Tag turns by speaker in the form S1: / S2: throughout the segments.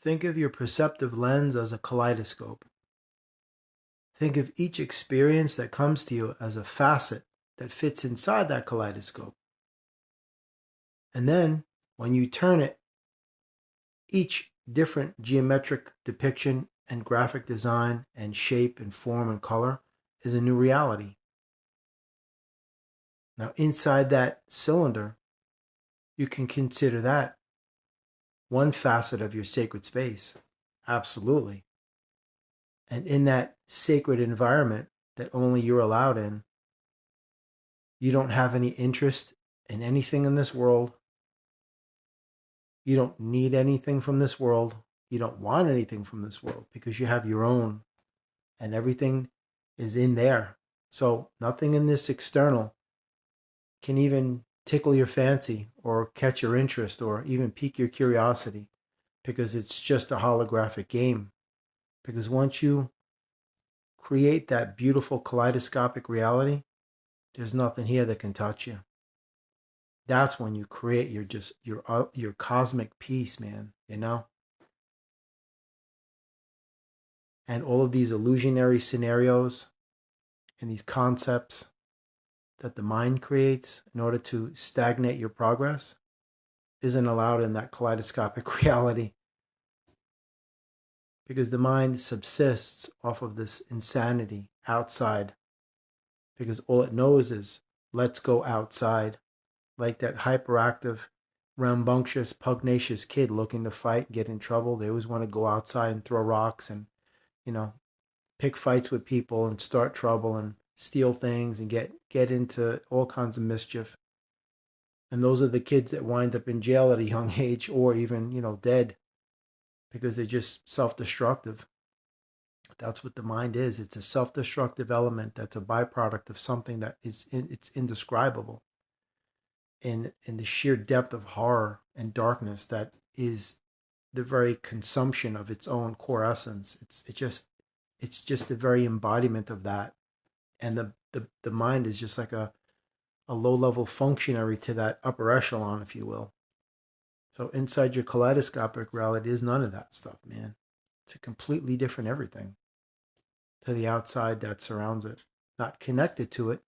S1: Think of your perceptive lens as a kaleidoscope. Think of each experience that comes to you as a facet that fits inside that kaleidoscope. And then, when you turn it, each different geometric depiction and graphic design and shape and form and color is a new reality. Now, inside that cylinder, you can consider that one facet of your sacred space. Absolutely. And in that sacred environment that only you're allowed in, you don't have any interest in anything in this world. You don't need anything from this world. You don't want anything from this world because you have your own, and everything is in there. So nothing in this external can even tickle your fancy or catch your interest or even pique your curiosity, because it's just a holographic game. Because once you create that beautiful kaleidoscopic reality, there's nothing here that can touch you. That's when you create your cosmic peace, man, you know? And all of these illusionary scenarios and these concepts that the mind creates in order to stagnate your progress isn't allowed in that kaleidoscopic reality, because the mind subsists off of this insanity outside, because all it knows is let's go outside, like that hyperactive, rambunctious, pugnacious kid looking to fight, get in trouble. They always want to go outside and throw rocks and, pick fights with people and start trouble and steal things and get into all kinds of mischief. And those are the kids that wind up in jail at a young age, or even, dead, because they're just self-destructive. That's what the mind is. It's a self-destructive element that's a byproduct of something that it's indescribable. In the sheer depth of horror and darkness that is the very consumption of its own core essence. It's just the very embodiment of that. And the mind is just like a low-level functionary to that upper echelon, if you will. So inside your kaleidoscopic reality is none of that stuff, man. It's a completely different everything to the outside that surrounds it, not connected to it.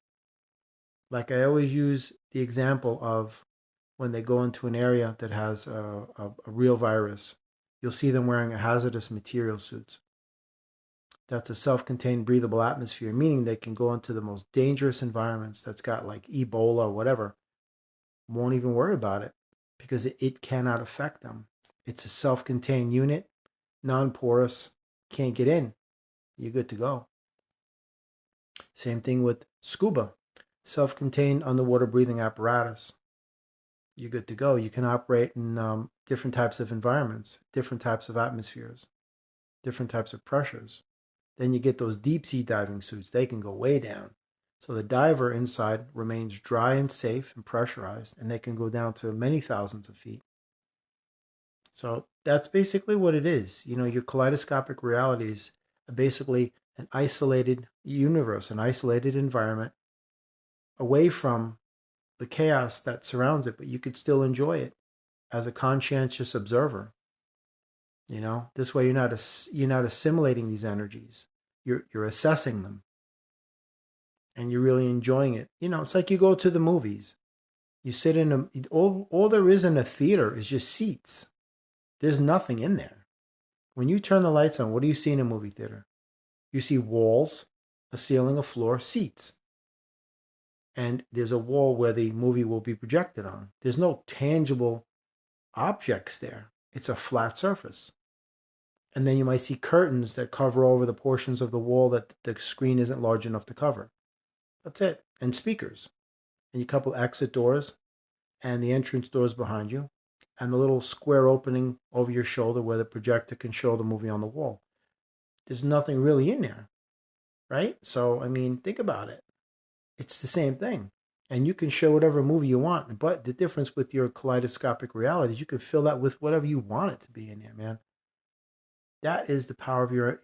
S1: Like I always use the example of when they go into an area that has a real virus, you'll see them wearing a hazardous material suits. That's a self-contained breathable atmosphere, meaning they can go into the most dangerous environments that's got like Ebola or whatever, won't even worry about it because it cannot affect them. It's a self-contained unit, non-porous, can't get in. You're good to go. Same thing with scuba, self-contained underwater breathing apparatus. You're good to go. You can operate in different types of environments, different types of atmospheres, different types of pressures. Then you get those deep sea diving suits. They can go way down. So the diver inside remains dry and safe and pressurized, and they can go down to many thousands of feet. So that's basically what it is. Your kaleidoscopic reality is basically an isolated universe, an isolated environment away from the chaos that surrounds it, but you could still enjoy it as a conscientious observer. This way you're not assimilating these energies. You're assessing them, and you're really enjoying it. It's like you go to the movies. You sit in all there is in a theater is just seats. There's nothing in there. When you turn the lights on, what do you see in a movie theater? You see walls, a ceiling, a floor, seats. And there's a wall where the movie will be projected on. There's no tangible objects there. It's a flat surface. And then you might see curtains that cover over the portions of the wall that the screen isn't large enough to cover. That's it. And speakers. And you couple exit doors and the entrance doors behind you and the little square opening over your shoulder where the projector can show the movie on the wall. There's nothing really in there, right? So, think about it. It's the same thing. And you can show whatever movie you want. But the difference with your kaleidoscopic reality is you can fill that with whatever you want it to be in there, man. That is the power of your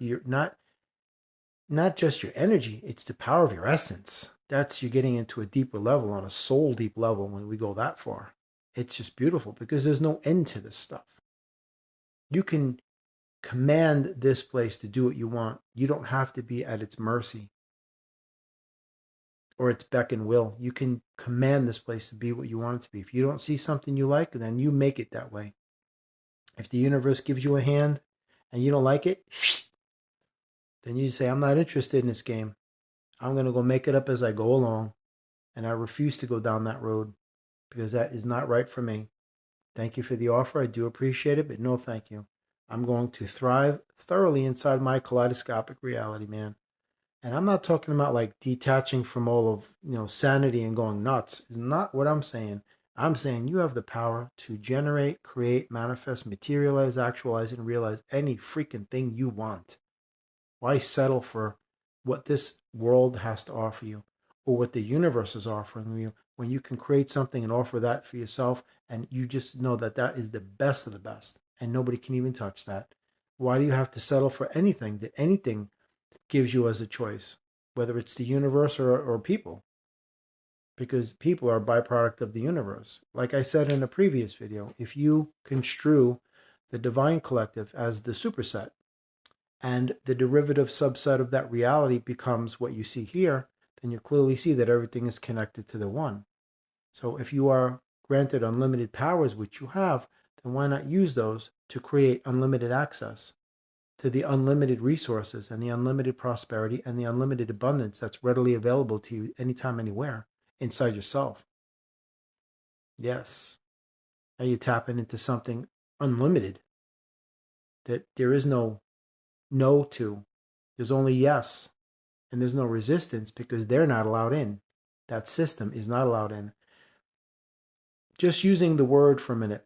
S1: not just your energy, it's the power of your essence. That's you getting into a deeper level, on a soul deep level when we go that far. It's just beautiful because there's no end to this stuff. You can command this place to do what you want. You don't have to be at its mercy or its beck and will. You can command this place to be what you want it to be. If you don't see something you like, then you make it that way. If the universe gives you a hand and you don't like it, then you say, I'm not interested in this game. I'm going to go make it up as I go along. And I refuse to go down that road because that is not right for me. Thank you for the offer. I do appreciate it, but no thank you. I'm going to thrive thoroughly inside my kaleidoscopic reality, man. And I'm not talking about like detaching from all of, sanity and going nuts. Is not what I'm saying. I'm saying you have the power to generate, create, manifest, materialize, actualize, and realize any freaking thing you want. Why settle for what this world has to offer you or what the universe is offering you when you can create something and offer that for yourself and you just know that that is the best of the best and nobody can even touch that? Why do you have to settle for anything that anything gives you as a choice, whether it's the universe or people? Because people are a byproduct of the universe. Like I said in a previous video, if you construe the divine collective as the superset, and the derivative subset of that reality becomes what you see here, then you clearly see that everything is connected to the one. So if you are granted unlimited powers, which you have, then why not use those to create unlimited access to the unlimited resources and the unlimited prosperity and the unlimited abundance that's readily available to you anytime, anywhere inside yourself? Yes. Now you're tapping into something unlimited that there is no to. There's only yes. And there's no resistance because they're not allowed in. That system is not allowed in. Just using the word for a minute,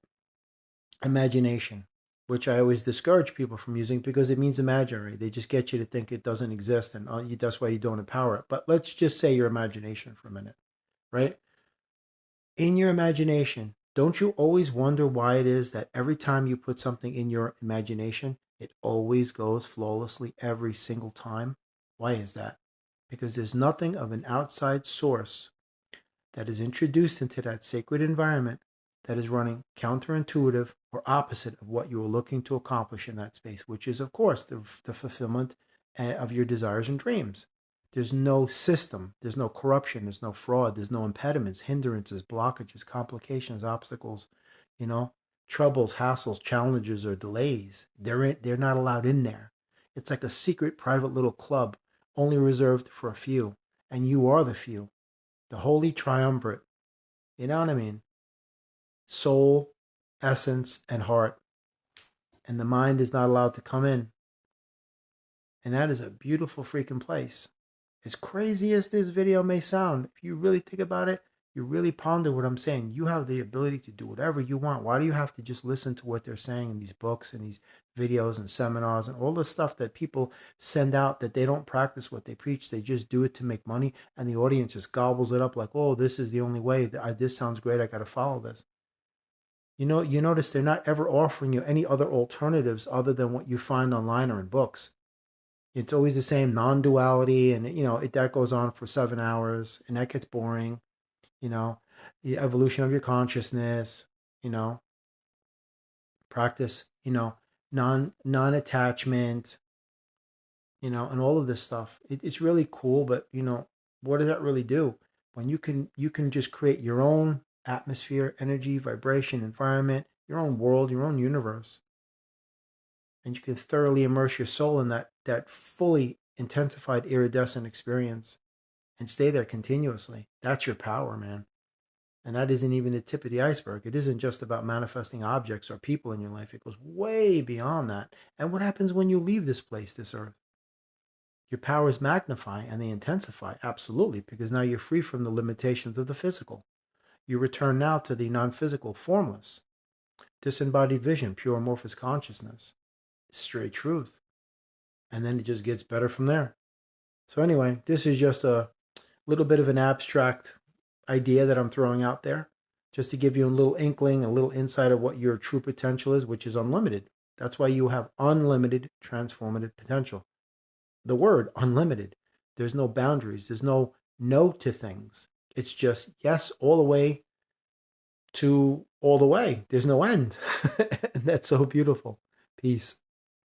S1: imagination, which I always discourage people from using because it means imaginary. They just get you to think it doesn't exist, and that's why you don't empower it. But let's just say your imagination for a minute, right? In your imagination, don't you always wonder why it is that every time you put something in your imagination, it always goes flawlessly every single time? Why is that? Because there's nothing of an outside source that is introduced into that sacred environment that is running counterintuitive or opposite of what you are looking to accomplish in that space, which is, of course, the fulfillment of your desires and dreams. There's no system, there's no corruption, there's no fraud, there's no impediments, hindrances, blockages, complications, obstacles, troubles, hassles, challenges, or delays. They're not allowed in there. It's like a secret private little club only reserved for a few, and you are the few, the holy triumvirate. You know what I mean? Soul, essence, and heart. And the mind is not allowed to come in. And that is a beautiful freaking place. As crazy as this video may sound, if you really think about it, you really ponder what I'm saying. You have the ability to do whatever you want. Why do you have to just listen to what they're saying in these books and these videos and seminars and all the stuff that people send out that they don't practice what they preach? They just do it to make money, and the audience just gobbles it up like, oh, this is the only way. This sounds great. I got to follow this. You notice they're not ever offering you any other alternatives other than what you find online or in books. It's always the same non-duality, and that goes on for 7 hours, and that gets boring. The evolution of your consciousness. Practice. Non-attachment. And all of this stuff. It's really cool, but what does that really do? When you can just create your own atmosphere, energy, vibration, environment, your own world, your own universe. And you can thoroughly immerse your soul in that fully intensified iridescent experience and stay there continuously. That's your power, man. And that isn't even the tip of the iceberg. It isn't just about manifesting objects or people in your life. It goes way beyond that. And what happens when you leave this place, this earth? Your powers magnify and they intensify, absolutely, because now you're free from the limitations of the physical. You return now to the non-physical, formless, disembodied vision, pure amorphous consciousness, straight truth. And then it just gets better from there. So anyway, this is just a little bit of an abstract idea that I'm throwing out there, just to give you a little inkling, a little insight of what your true potential is, which is unlimited. That's why you have unlimited transformative potential. The word unlimited. There's no boundaries. There's no to things. It's just yes all the way to all the way. There's no end. And that's so beautiful. Peace.